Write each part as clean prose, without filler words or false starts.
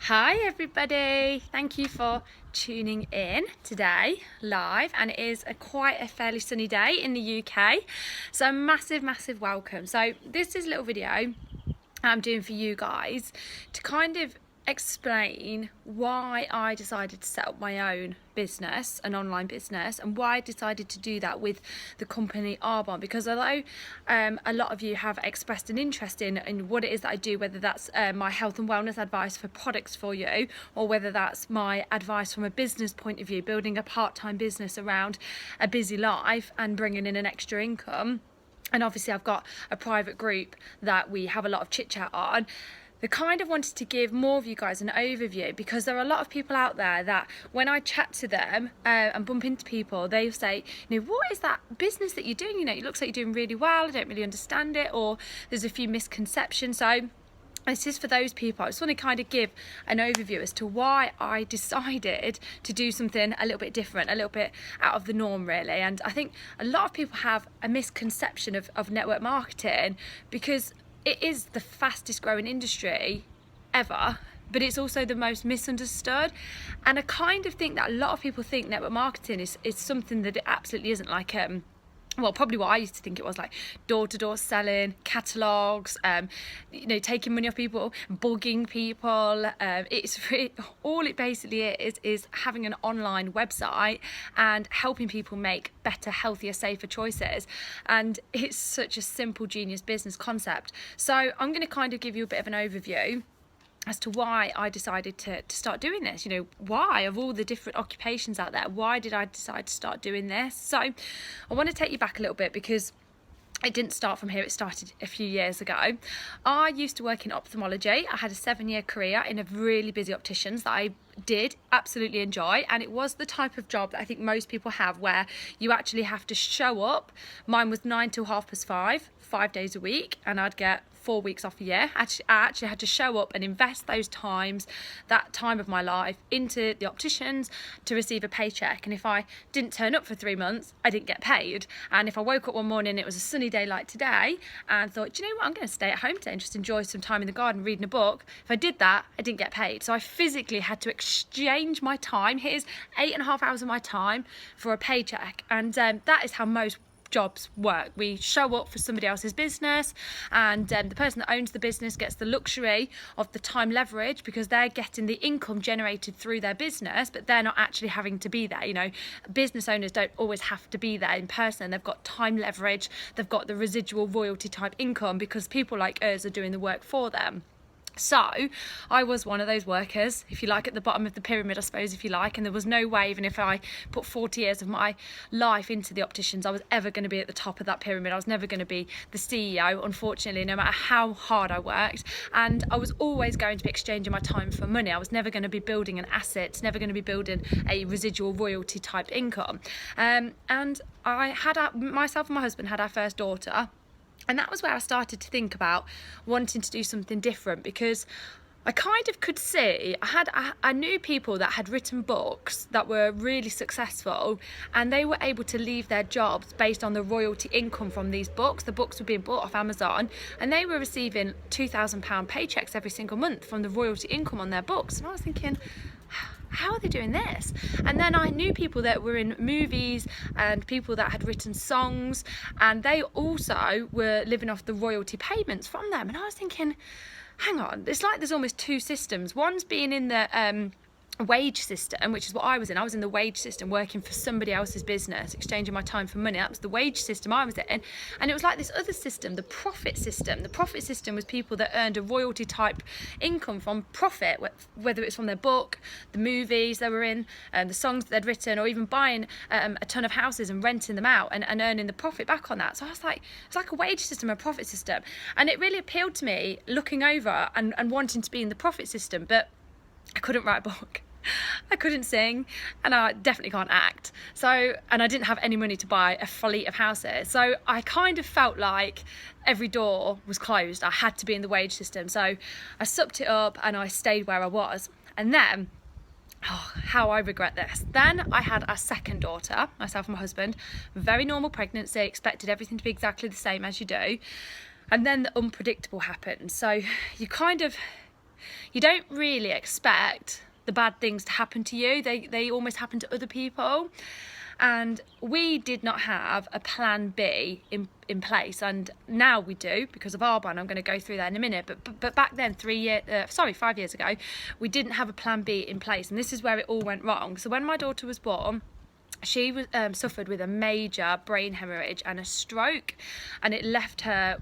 Hi everybody, thank you for tuning in today live, and it is quite a fairly sunny day in the UK, so massive welcome. So this is a little video I'm doing for you guys to kind of explain why I decided to set up my own business, an online business, and why I decided to do that with the company Arbonne. Because although a lot of you have expressed an interest in what it is that I do, whether that's my health and wellness advice for products for you, or whether that's my advice from a business point of view, building a part-time business around a busy life and bringing in an extra income. And obviously I've got a private group that we have a lot of chit chat on. I kind of wanted to give more of you guys an overview, because there are a lot of people out there that when I chat to them and bump into people, they say, what is that business that you're doing? It looks like you're doing really well. I don't really understand it, or there's a few misconceptions. So this is for those people. I just want to kind of give an overview as to why I decided to do something a little bit different, a little bit out of the norm, really. And I think a lot of people have a misconception of network marketing, because it is the fastest growing industry ever, but it's also the most misunderstood. And I kind of think that a lot of people think network marketing is something that it absolutely isn't. Like well, probably what I used to think it was, like door-to-door selling, catalogues, taking money off people, bugging people. It's really, all it basically is having an online website and helping people make better, healthier, safer choices. And it's such a simple, genius business concept. So I'm going to kind of give you a bit of an overview as to why I decided to start doing this. Why, of all the different occupations out there, why did I decide to start doing this? So I want to take you back a little bit, because it didn't start from here, it started a few years ago. I used to work in ophthalmology. I had a 7-year career in a really busy opticians that I did absolutely enjoy, and it was the type of job that I think most people have, where you actually have to show up. Mine was 9 till 5:30, 5 days a week, and I'd get 4 weeks off a year. I actually had to show up and invest that time of my life into the opticians to receive a paycheck. And if I didn't turn up for 3 months, I didn't get paid. And if I woke up one morning, it was a sunny day like today, and thought, do you know what, I'm going to stay at home today and just enjoy some time in the garden reading a book. If I did that, I didn't get paid. So I physically had to exchange my time. Here's 8.5 hours of my time for a paycheck. And that is how most jobs work. We show up for somebody else's business, and the person that owns the business gets the luxury of the time leverage, because they're getting the income generated through their business, but they're not actually having to be there. Business owners don't always have to be there in person. They've got time leverage, they've got the residual royalty type income, because people like us are doing the work for them. So I was one of those workers, if you like, at the bottom of the pyramid, I suppose, if you like. And there was no way, even if I put 40 years of my life into the opticians, I was ever going to be at the top of that pyramid. I was never going to be the CEO, unfortunately, no matter how hard I worked. And I was always going to be exchanging my time for money. I was never going to be building an asset, never going to be building a residual royalty type income. And I had myself and my husband had our first daughter. And that was where I started to think about wanting to do something different, because I kind of could see, I knew people that had written books that were really successful, and they were able to leave their jobs based on the royalty income from these books. The books were being bought off Amazon, and they were receiving £2,000 paychecks every single month from the royalty income on their books. And I was thinking, how are they doing this? And then I knew people that were in movies and people that had written songs, and they also were living off the royalty payments from them. And I was thinking, hang on, it's like there's almost two systems. One's being in the wage system, which is what I was in. I was in the wage system, working for somebody else's business, exchanging my time for money. That was the wage system I was in. And it was like this other system, the profit system. The profit system was people that earned a royalty type income from profit, whether it's from their book, the movies they were in, the songs that they'd written, or even buying a ton of houses and renting them out and earning the profit back on that. So I was like, it's like a wage system, a profit system. And it really appealed to me, looking over and wanting to be in the profit system. But I couldn't write a book, I couldn't sing, and I definitely can't act. And I didn't have any money to buy a fleet of houses. So I kind of felt like every door was closed. I had to be in the wage system. So I supped it up and I stayed where I was. And then, how I regret this. Then I had our second daughter, myself and my husband. Very normal pregnancy, expected everything to be exactly the same as you do. And then the unpredictable happened. So you kind of you don't really expect the bad things to happen to you. They almost happen to other people. And we did not have a plan B in place, and now we do because of Arbonne. I'm going to go through that in a minute. But back then, 5 years ago, we didn't have a plan B in place, and this is where it all went wrong. So when my daughter was born, she was suffered with a major brain hemorrhage and a stroke, and it left her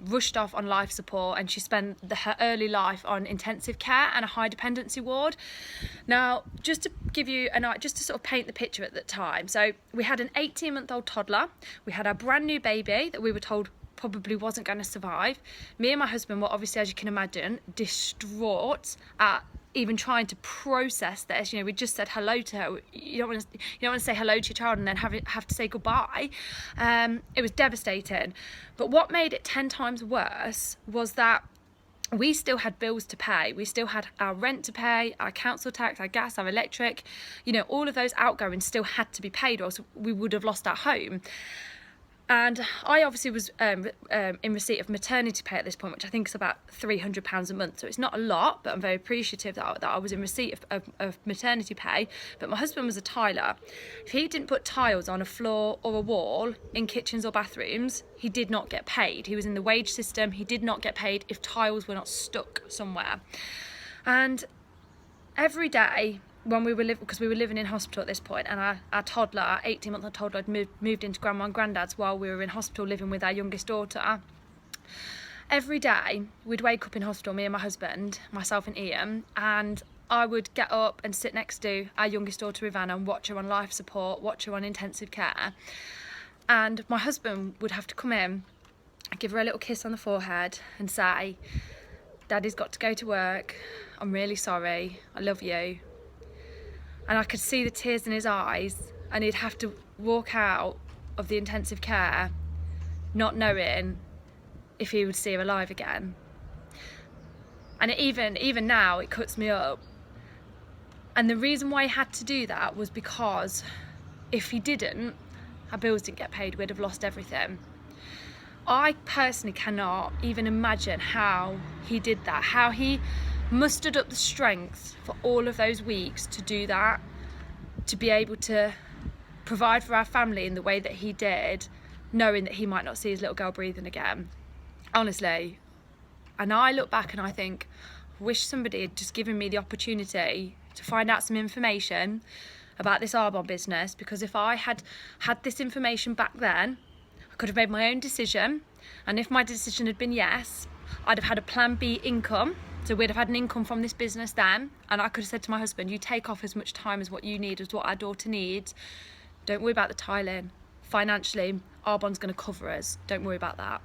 rushed off on life support, and she spent her early life on intensive care and a high dependency ward. Now, just to give you just to sort of paint the picture at that time, so we had an 18-month-old toddler, we had our brand new baby that we were told probably wasn't going to survive. Me and my husband were obviously, as you can imagine, distraught at even trying to process this. You know, we just said hello to her. You don't want to say hello to your child and then have to say goodbye. It was devastating. But what made it 10 times worse was that we still had bills to pay. We still had our rent to pay, our council tax, our gas, our electric. You know, all of those outgoings still had to be paid, or else we would have lost our home. And I obviously was in receipt of maternity pay at this point, which I think is about £300 a month. So it's not a lot, but I'm very appreciative that I was in receipt of maternity pay. But my husband was a tiler. If he didn't put tiles on a floor or a wall in kitchens or bathrooms, he did not get paid. He was in the wage system. He did not get paid if tiles were not stuck somewhere. And every day, when we were because we were living in hospital at this point, and our toddler, our 18-month-old toddler, had moved into grandma and granddad's while we were in hospital living with our youngest daughter. Every day we'd wake up in hospital, me and my husband, myself and Ian, and I would get up and sit next to our youngest daughter Ivana and watch her on life support, watch her on intensive care, and my husband would have to come in, give her a little kiss on the forehead and say, "Daddy's got to go to work, I'm really sorry, I love you." And I could see the tears in his eyes, and he'd have to walk out of the intensive care not knowing if he would see her alive again. And even now it cuts me up. And the reason why he had to do that was because if he didn't, our bills didn't get paid, we'd have lost everything. I personally cannot even imagine how he did that, how he mustered up the strength for all of those weeks to do that, to be able to provide for our family in the way that he did, knowing that he might not see his little girl breathing again. Honestly. And I look back and I think, I wish somebody had just given me the opportunity to find out some information about this Arbonne business, because if I had had this information back then, I could have made my own decision. And if my decision had been yes, I'd have had a plan B income. So we'd have had an income from this business then, and I could have said to my husband, you take off as much time as what you need, as what our daughter needs. Don't worry about the tiling. Financially, Arbonne's going to cover us. Don't worry about that.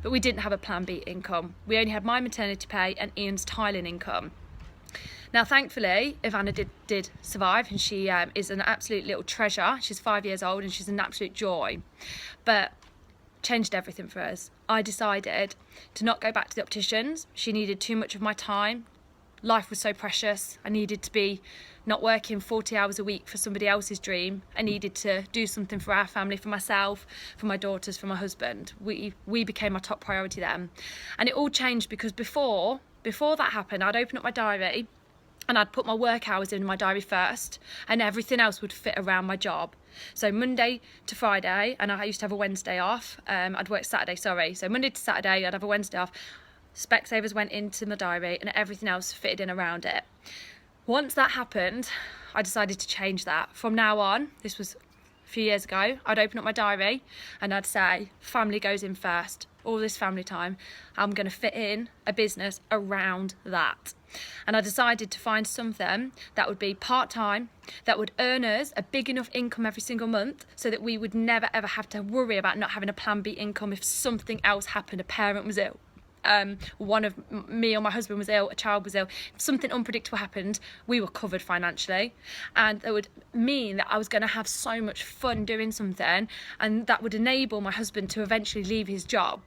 But we didn't have a plan B income. We only had my maternity pay and Ian's tiling income. Now, thankfully, Ivana did survive, and she is an absolute little treasure. She's 5 years old and she's an absolute joy. But changed everything for us. I decided to not go back to the opticians. She needed too much of my time. Life was so precious. I needed to be not working 40 hours a week for somebody else's dream. I needed to do something for our family, for myself, for my daughters, for my husband. We became my top priority then. And it all changed because before that happened, I'd open up my diary and I'd put my work hours in my diary first, and everything else would fit around my job. So Monday to Friday, and I used to have a Wednesday off. I'd work Saturday, sorry. So Monday to Saturday, I'd have a Wednesday off. Specsavers went into my diary and everything else fitted in around it. Once that happened, I decided to change that. From now on, this was a few years ago, I'd open up my diary and I'd say, family goes in first. All this family time, I'm going to fit in a business around that. And I decided to find something that would be part-time, that would earn us a big enough income every single month so that we would never ever have to worry about not having a plan B income if something else happened, a parent was ill. One of me or my husband was ill, a child was ill, if something unpredictable happened, we were covered financially, and that would mean that I was going to have so much fun doing something, and that would enable my husband to eventually leave his job.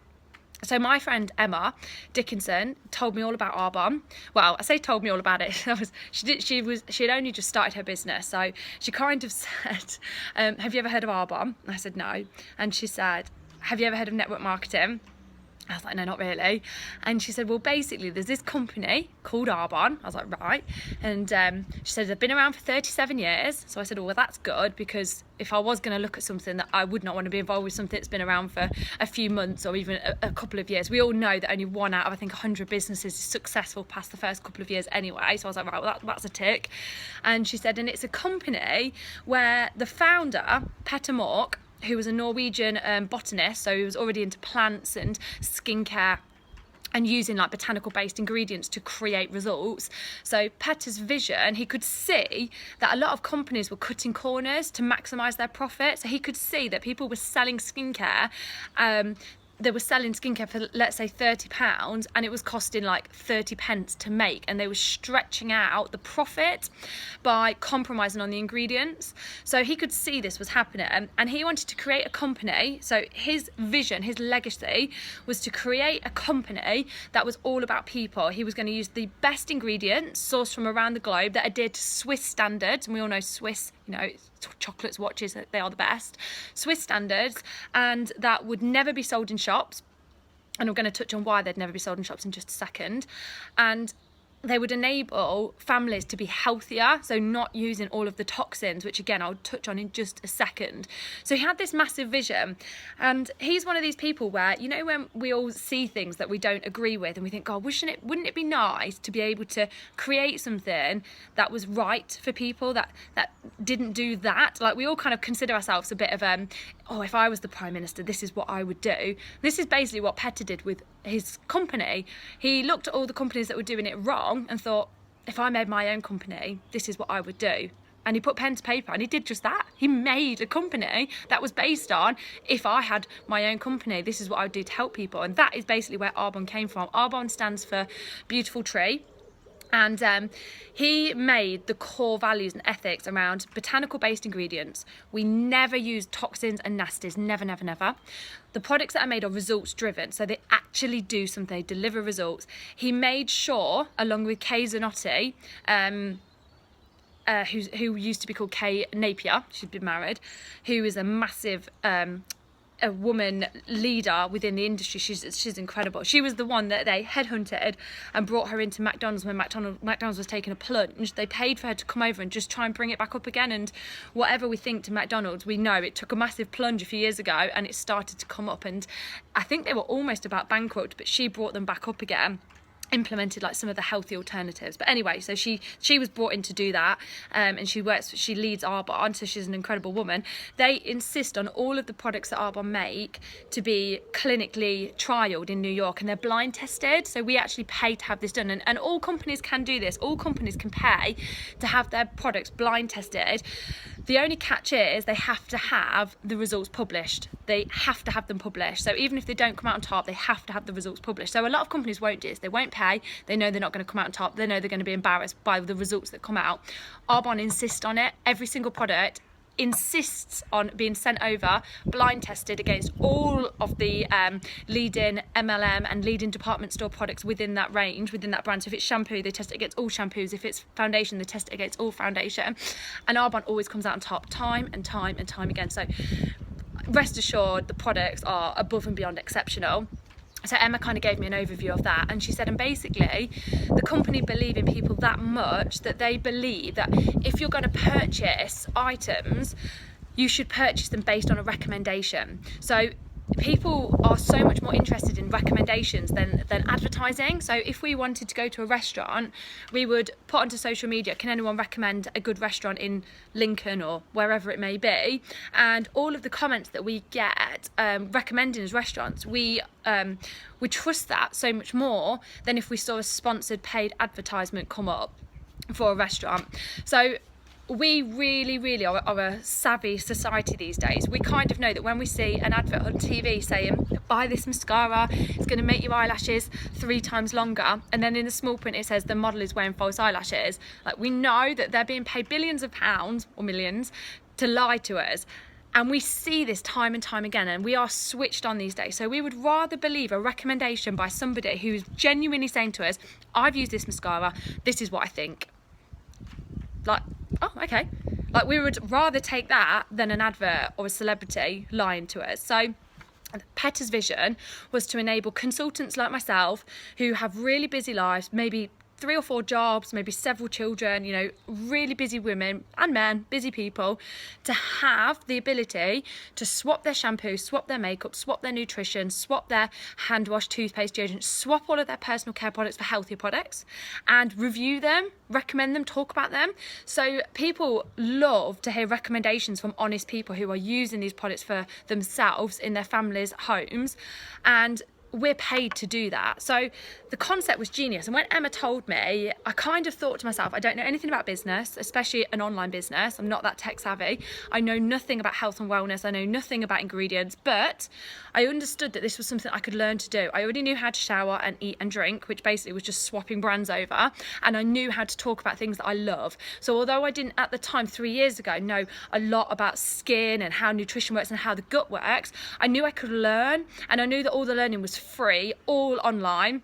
So my friend Emma Dickinson told me all about Arbonne. Well, I say told me all about it. She had only just started her business, so she kind of said, "Have you ever heard of Arbonne?" I said no, and she said, "Have you ever heard of network marketing?" I was like, no, not really. And she said, well, basically, there's this company called Arbonne. I was like, right. And she said, they've been around for 37 years. So I said, well, that's good, because if I was going to look at something, that I would not want to be involved with something that's been around for a few months or even a couple of years. We all know that only 1 out of, I think, 100 businesses is successful past the first couple of years anyway. So I was like, right, well, that's a tick. And she said, and it's a company where the founder, Petter Mork, who was a Norwegian botanist, so he was already into plants and skincare and using like botanical based ingredients to create results. So Petter's vision, he could see that a lot of companies were cutting corners to maximise their profit. So he could see that people were selling skincare, they were selling skincare for, let's say, £30, and it was costing like 30 pence to make, and they were stretching out the profit by compromising on the ingredients. So he could see this was happening, and he wanted to create a company. So his vision, his legacy, was to create a company that was all about people. He was going to use the best ingredients sourced from around the globe that adhered to Swiss standards, and we all know Swiss, you know, chocolates, watches, they are the best, Swiss standards, and that would never be sold in shops. And I'm going to touch on why they'd never be sold in shops in just a second. And they would enable families to be healthier, so not using all of the toxins, which again I'll touch on in just a second. So he had this massive vision, and he's one of these people where, you know, when we all see things that we don't agree with and we think, God, wouldn't it be nice to be able to create something that was right for people, that didn't do that. Like, we all kind of consider ourselves a bit of oh, if I was the Prime Minister, this is what I would do. This is basically what Petter did with his company. He looked at all the companies that were doing it wrong and thought, if I made my own company, this is what I would do. And he put pen to paper, and he did just that. He made a company that was based on, if I had my own company, this is what I would do to help people. And that is basically where Arbonne came from. Arbonne stands for beautiful tree. And he made the core values and ethics around botanical based ingredients. We never use toxins and nasties, never, never, never. The products that are made are results driven, so they actually do something, they deliver results. He made sure, along with Kay Zanotti, who used to be called Kay Napier, she'd been married, who is a massive a woman leader within the industry. She's incredible. She was the one that they headhunted and brought her into McDonald's when McDonald's was taking a plunge. They paid for her to come over and just try and bring it back up again. And whatever we think to McDonald's, we know it took a massive plunge a few years ago and it started to come up. And I think they were almost about bankrupt, but she brought them back up again, implemented like some of the healthy alternatives. But anyway, so she was brought in to do that, and she leads Arbonne, so she's an incredible woman. They insist on all of the products that Arbonne make to be clinically trialled in New York, and they're blind tested, so we actually pay to have this done, and all companies can do this. All companies can pay to have their products blind tested. The only catch is they have to have the results published. They have to have them published. So even if they don't come out on top, they have to have the results published. So a lot of companies won't do this. They won't pay. They know they're not going to come out on top. They know they're going to be embarrassed by the results that come out. Arbonne insists on it. Every single product insists on being sent over blind tested against all of the leading MLM and leading department store products within that range, within that brand. So if it's shampoo, they test it against all shampoos. If it's foundation, they test it against all foundation. And Arbonne always comes out on top time and time and time again. So rest assured, the products are above and beyond exceptional. So Emma kind of gave me an overview of that, and she said, and basically the company believe in people that much that they believe that if you're going to purchase items, you should purchase them based on a recommendation. So people are so much more interested in recommendations than advertising. So if we wanted to go to a restaurant, we would put onto social media, can anyone recommend a good restaurant in Lincoln or wherever it may be? And all of the comments that we get recommending as restaurants, we trust that so much more than if we saw a sponsored paid advertisement come up for a restaurant. So we really are a savvy society these days. We kind of know that when we see an advert on TV saying, buy this mascara, it's going to make your eyelashes 3 times longer, and then in the small print it says the model is wearing false eyelashes, like, we know that they're being paid billions of pounds or millions to lie to us. And we see this time and time again, and we are switched on these days. So we would rather believe a recommendation by somebody who's genuinely saying to us, I've used this mascara, this is what I think. Like, oh, okay. Like, we would rather take that than an advert or a celebrity lying to us. So Petta's vision was to enable consultants like myself who have really busy lives, maybe 3 or 4 jobs, maybe several children, you know, really busy women and men, busy people, to have the ability to swap their shampoo, swap their makeup, swap their nutrition, swap their hand wash, toothpaste, deodorant, swap all of their personal care products for healthier products, and review them, recommend them, talk about them. So people love to hear recommendations from honest people who are using these products for themselves in their families' homes, and we're paid to do that. So the concept was genius. And when Emma told me, I kind of thought to myself, I don't know anything about business, especially an online business. I'm not that tech savvy. I know nothing about health and wellness. I know nothing about ingredients, but I understood that this was something I could learn to do. I already knew how to shower and eat and drink, which basically was just swapping brands over. And I knew how to talk about things that I love. So although I didn't at the time, 3 years ago, know a lot about skin and how nutrition works and how the gut works, I knew I could learn, and I knew that all the learning was free, all online.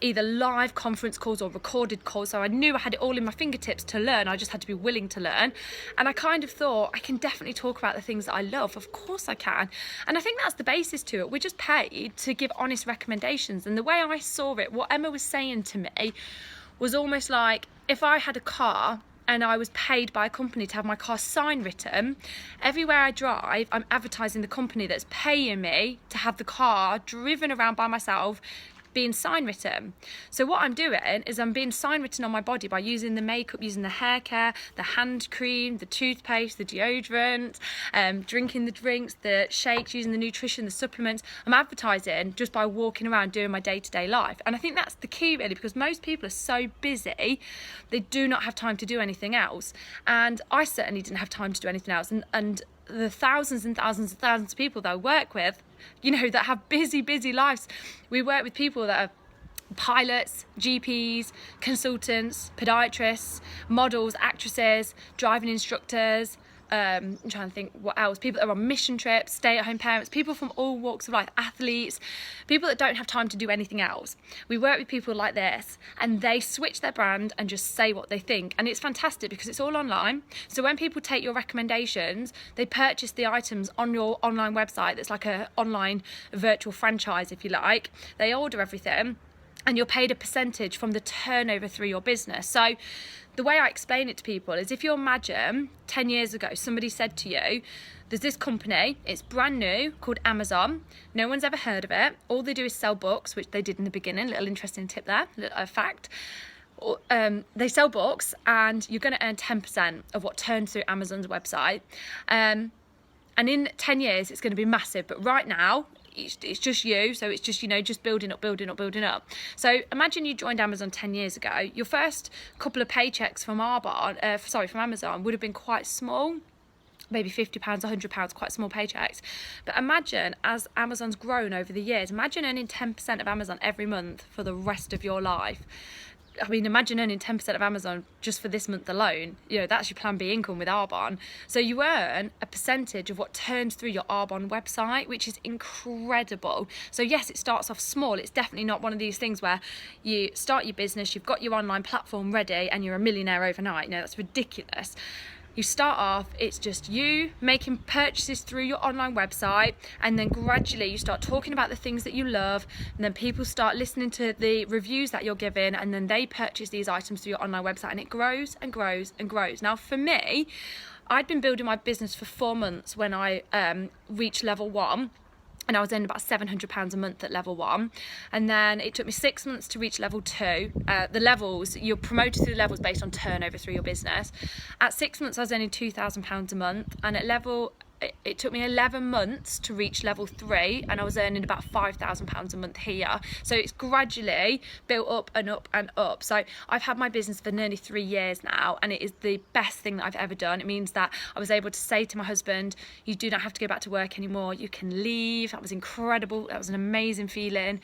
Either live conference calls or recorded calls, so I knew I had it all in my fingertips to learn. I just had to be willing to learn, and I kind of thought I can definitely talk about the things that I love. Of course I can, and I think that's the basis to it. We're just paid to give honest recommendations, and the way I saw it, what Emma was saying to me was almost like if I had a car and I was paid by a company to have my car sign written, everywhere I drive, I'm advertising the company that's paying me to have the car driven around by myself, being sign written. So what I'm doing is I'm being sign written on my body by using the makeup, using the hair care, the hand cream, the toothpaste, the deodorant, drinking the drinks, the shakes, using the nutrition, the supplements. I'm advertising just by walking around doing my day-to-day life. And I think that's the key really, because most people are so busy, they do not have time to do anything else. And I certainly didn't have time to do anything else. And the thousands and thousands and thousands of people that I work with, you know, that have busy lives. We work with people that are pilots, GPs, consultants, podiatrists, models, actresses, driving instructors, I'm trying to think what else, people that are on mission trips, stay-at-home parents, people from all walks of life, athletes, people that don't have time to do anything else. We work with people like this, and they switch their brand and just say what they think, and it's fantastic because it's all online. So when people take your recommendations, they purchase the items on your online website that's like a online virtual franchise, if you like. They order everything, and you're paid a percentage from the turnover through your business. So the way I explain it to people is, if you imagine 10 years ago somebody said to you, there's this company, it's brand new, called Amazon, no one's ever heard of it, all they do is sell books, which they did in the beginning, little interesting tip there, little fact. They sell books, and you're going to earn 10% of what turns through Amazon's website, and in 10 years it's going to be massive, but right now it's just you, so it's just, you know, just building up. So imagine you joined Amazon 10 years ago. Your first couple of paychecks from from Amazon would have been quite small, maybe £50, £100, quite small paychecks. But imagine, as Amazon's grown over the years, imagine earning 10% of Amazon every month for the rest of your life. I mean, imagine earning 10% of Amazon just for this month alone. You know, that's your plan B income with Arbonne. So you earn a percentage of what turns through your Arbonne website, which is incredible. So yes, it starts off small. It's definitely not one of these things where you start your business, you've got your online platform ready, and you're a millionaire overnight. No, that's ridiculous. You start off, it's just you making purchases through your online website, and then gradually you start talking about the things that you love, and then people start listening to the reviews that you're giving, and then they purchase these items through your online website, and it grows and grows and grows. Now for me, I'd been building my business for 4 months when I reached level 1. And I was earning about £700 a month at level 1, and then it took me 6 months to reach level 2. The levels, you're promoted through the levels based on turnover through your business. At 6 months I was earning £2,000 a month, and at level it took me 11 months to reach level 3, and I was earning about £5,000 a month here. So it's gradually built up and up and up. So I've had my business for nearly 3 years now, and it is the best thing that I've ever done. It means that I was able to say to my husband, you do not have to go back to work anymore, you can leave. That was incredible. That was an amazing feeling.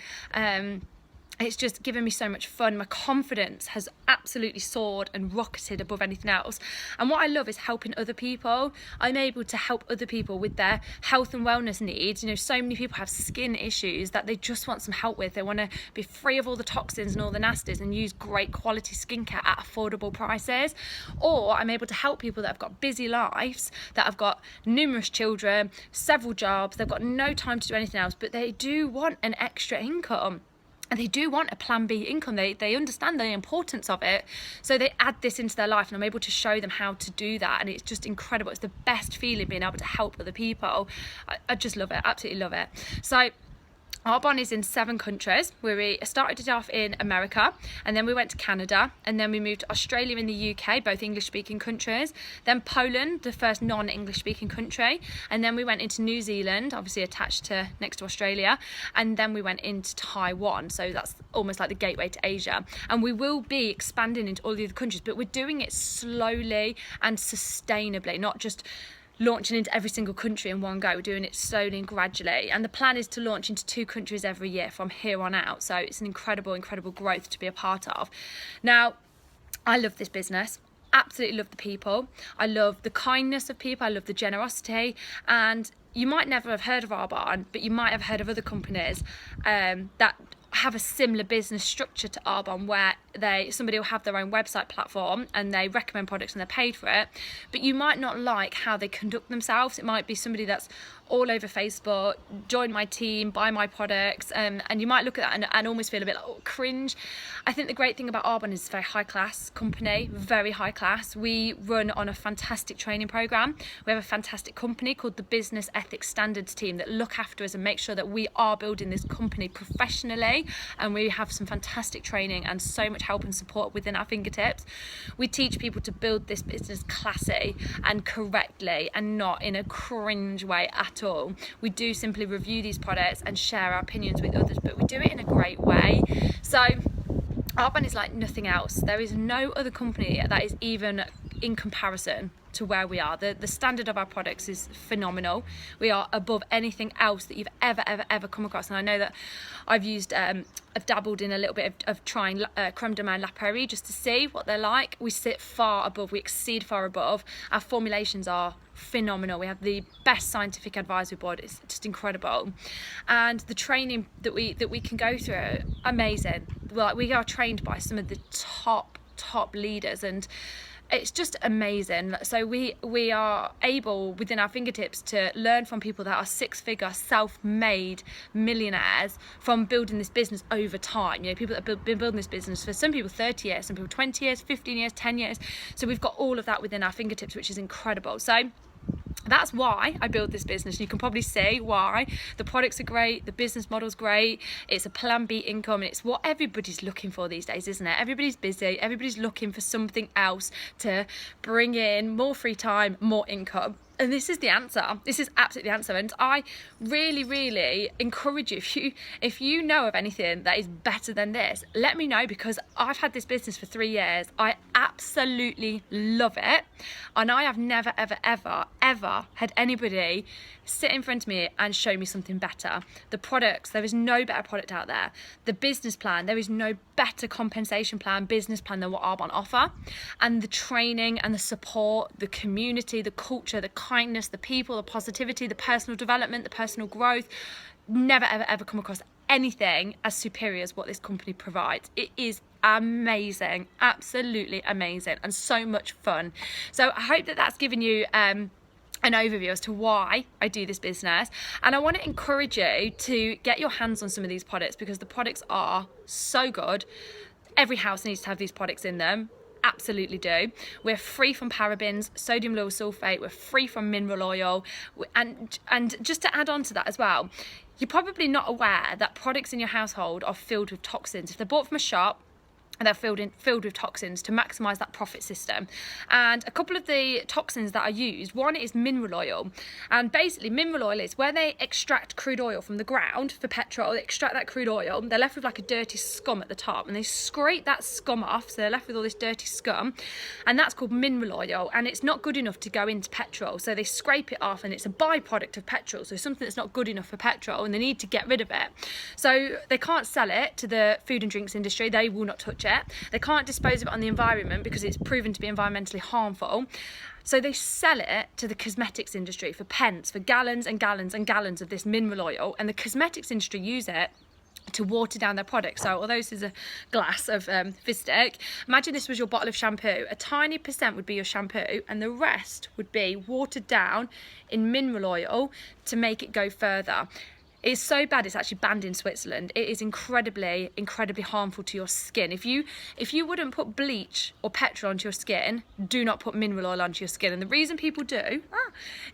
it's just given me so much fun. My confidence has absolutely soared and rocketed above anything else. And what I love is helping other people. I'm able to help other people with their health and wellness needs. You know, so many people have skin issues that they just want some help with. They want to be free of all the toxins and all the nasties and use great quality skincare at affordable prices. Or I'm able to help people that have got busy lives, that have got numerous children, several jobs, they've got no time to do anything else, but they do want an extra income. And they do want a plan B income. They understand the importance of it. So they add this into their life, and I'm able to show them how to do that. And it's just incredible. It's the best feeling being able to help other people. I just love it. Absolutely love it. So Arbonne is in 7 countries. We started it off in America, and then we went to Canada, and then we moved to Australia and the UK, both English-speaking countries, then Poland, the first non-English-speaking country, and then we went into New Zealand, obviously attached to next to Australia, and then we went into Taiwan, so that's almost like the gateway to Asia. And we will be expanding into all the other countries, but we're doing it slowly and sustainably, not just launching into every single country in one go. We're doing it slowly and gradually, and the plan is to launch into 2 countries every year from here on out. So it's an incredible growth to be a part of. Now, I love this business. Absolutely love the people. I love the kindness of people. I love the generosity. And you might never have heard of Arbonne, but you might have heard of other companies that have a similar business structure to Arbonne, where somebody will have their own website platform and they recommend products and they're paid for it, but you might not like how they conduct themselves. It might be somebody that's all over Facebook, join my team, buy my products, and you might look at that and almost feel a bit like, oh, cringe. I think the great thing about Arbonne is it's a very high class company, very high class. We run on a fantastic training program. We have a fantastic company called the Business Ethics Standards team that look after us and make sure that we are building this company professionally, and we have some fantastic training and so much help and support within our fingertips. We teach people to build this business classy and correctly, and not in a cringe way at all. We do simply review these products and share our opinions with others, but we do it in a great way. So Arbonne is like nothing else. There is no other company that is even in comparison to where we are. The standard of our products is phenomenal. We are above anything else that you've ever come across. And I know that I've dabbled in a little bit of trying Creme de Menthe La Prairie just to see what they're like. We sit far above, we exceed far above. Our formulations are phenomenal. We have the best scientific advisory board. It's just incredible. And the training that we can go through, amazing. Like, we are trained by some of the top leaders, and it's just amazing. So we are able within our fingertips to learn from people that are 6-figure self-made millionaires from building this business over time. You know, people that have been building this business for some people 30 years, some people 20 years, 15 years, 10 years. So we've got all of that within our fingertips, which is incredible. So that's why I build this business. You can probably see why. The products are great, the business model's great, it's a plan B income, and it's what everybody's looking for these days, isn't it? Everybody's busy, everybody's looking for something else to bring in more free time, more income. And this is the answer. This is absolutely the answer. And I really encourage you, if you know of anything that is better than this, let me know, because I've had this business for 3 years. I absolutely love it. And I have never, ever had anybody sit in front of me and show me something better. The products, there is no better product out there. The business plan, there is no better compensation plan, business plan than what Arbonne offer. And the training and the support, the community, the culture, the kindness, the people, the positivity, the personal development, the personal growth, never ever come across anything as superior as what this company provides. It is amazing, absolutely amazing, and so much fun. So I hope that that's given you an overview as to why I do this business. And I want to encourage you to get your hands on some of these products, because the products are so good. Every house needs to have these products in them. Absolutely do. We're free from parabens, sodium lauryl sulfate, we're free from mineral oil, and just to add on to that as well, you're probably not aware that products in your household are filled with toxins. If they're bought from a shop, they're filled with toxins to maximise that profit system. And a couple of the toxins that are used, one is mineral oil. And basically mineral oil is where they extract crude oil from the ground for petrol. They extract that crude oil, they're left with like a dirty scum at the top, and they scrape that scum off, so they're left with all this dirty scum, and that's called mineral oil. And it's not good enough to go into petrol, so they scrape it off, and it's a byproduct of petrol, so something that's not good enough for petrol, and they need to get rid of it. So they can't sell it to the food and drinks industry, they will not touch it. They can't dispose of it on the environment because it's proven to be environmentally harmful. So they sell it to the cosmetics industry for pence, for gallons and gallons and gallons of this mineral oil, and the cosmetics industry use it to water down their products. So although this is a glass of Fizz-Stick, imagine this was your bottle of shampoo. A tiny percent would be your shampoo, and the rest would be watered down in mineral oil to make it go further. It's so bad it's actually banned in Switzerland. It is incredibly harmful to your skin. If you wouldn't put bleach or petrol onto your skin, do not put mineral oil onto your skin. And the reason people do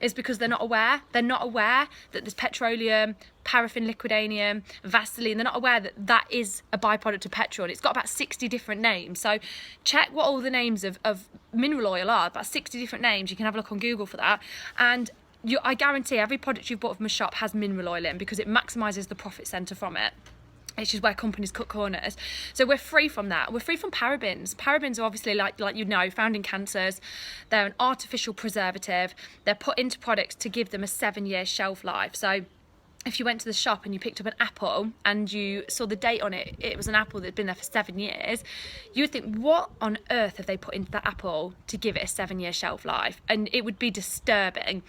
is because they're not aware. They're not aware that there's petroleum, paraffin, liquidanium, Vaseline. They're not aware that that is a byproduct of petrol. It's got about 60 different names. So check what all the names of mineral oil are, about 60 different names. You can have a look on Google for that. And I guarantee every product you've bought from a shop has mineral oil in, because it maximises the profit centre from it, which is where companies cut corners. So we're free from that. We're free from parabens. Parabens are obviously, like you know, found in cancers. They're an artificial preservative. They're put into products to give them a 7-year shelf life. So if you went to the shop and you picked up an apple and you saw the date on it, it was an apple that'd been there for 7 years, you would think, what on earth have they put into that apple to give it a 7-year shelf life? And it would be disturbing.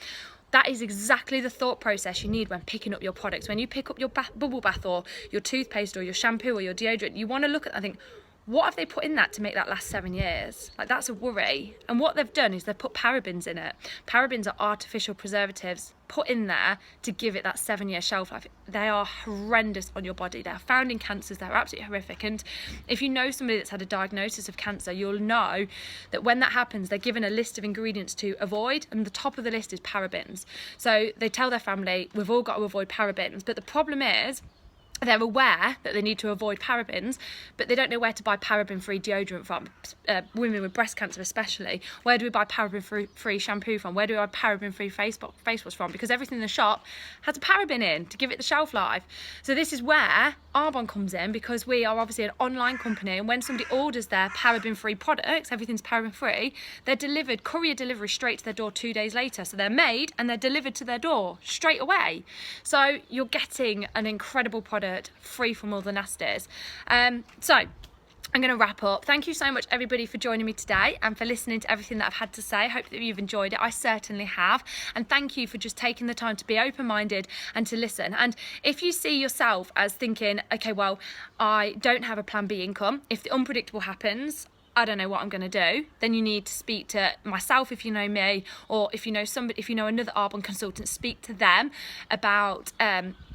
That is exactly the thought process you need when picking up your products. When you pick up your bubble bath or your toothpaste or your shampoo or your deodorant, you want to look at that and think, what have they put in that to make that last 7 years? Like, that's a worry. And what they've done is they've put parabens in it. Parabens are artificial preservatives put in there to give it that 7-year shelf life. They are horrendous on your body. They're found in cancers. They're absolutely horrific. And if you know somebody that's had a diagnosis of cancer, you'll know that when that happens, they're given a list of ingredients to avoid, and the top of the list is parabens. So they tell their family, we've all got to avoid parabens. But the problem is, they're aware that they need to avoid parabens, but they don't know where to buy paraben-free deodorant from. Women with breast cancer especially. Where do we buy paraben-free shampoo from? Where do we buy paraben-free face wash from? Because everything in the shop has a paraben in to give it the shelf life. So this is where Arbonne comes in, because we are obviously an online company, and when somebody orders their paraben-free products, everything's paraben-free, they're delivered, courier delivery, straight to their door 2 days later. So they're made and they're delivered to their door straight away. So you're getting an incredible product free from all the nasties. So I'm going to wrap up. Thank you so much, everybody, for joining me today and for listening to everything that I've had to say. I hope that you've enjoyed it. I certainly have. And thank you for just taking the time to be open-minded and to listen. And if you see yourself as thinking, okay, well, I don't have a plan B income, if the unpredictable happens, I don't know what I'm going to do, then you need to speak to myself if you know me, or if you know somebody, if you know another Arbonne consultant, speak to them about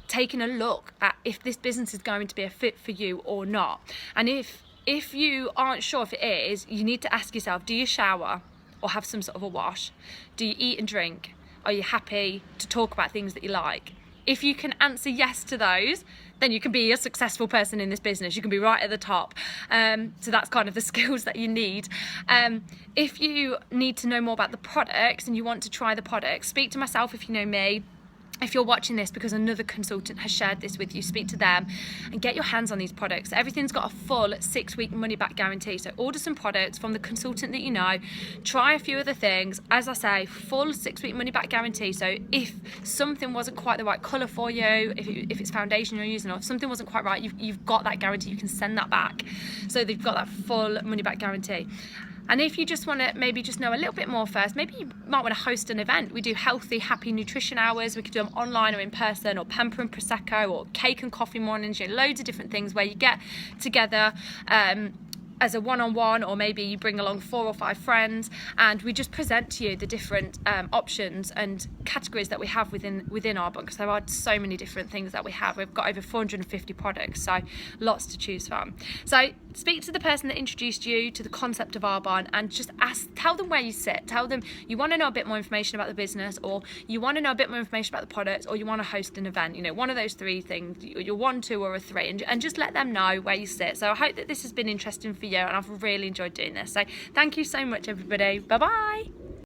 taking a look at if this business is going to be a fit for you or not. And if you aren't sure if it is, you need to ask yourself, do you shower or have some sort of a wash? Do you eat and drink? Are you happy to talk about things that you like? If you can answer yes to those, then you can be a successful person in this business. You can be right at the top. So that's kind of the skills that you need. If you need to know more about the products and you want to try the products, speak to myself if you know me. If you're watching this because another consultant has shared this with you, speak to them and get your hands on these products. Everything's got a full 6-week money-back guarantee. So order some products from the consultant that you know. Try a few other things. As I say, full 6-week money-back guarantee. So if something wasn't quite the right colour for you, if it's foundation you're using, or if something wasn't quite right, you've got that guarantee. You can send that back. So they've got that full money-back guarantee. And if you just want to maybe just know a little bit more first, maybe you might want to host an event. We do healthy, happy nutrition hours. We could do them online or in person, or pamper and prosecco, or cake and coffee mornings. You know, loads of different things where you get together as a one-on-one, or maybe you bring along 4 or 5 friends, and we just present to you the different options and categories that we have within Arbonne, because there are so many different things that we have. We've got over 450 products, so lots to choose from. So speak to the person that introduced you to the concept of Arbonne, and just tell them where you sit. Tell them you want to know a bit more information about the business, or you want to know a bit more information about the products, or you want to host an event. You know, one of those 3 things. You're 1, 2, or a 3, and just let them know where you sit. So I hope that this has been interesting for video, and I've really enjoyed doing this. So thank you so much, everybody. Bye bye.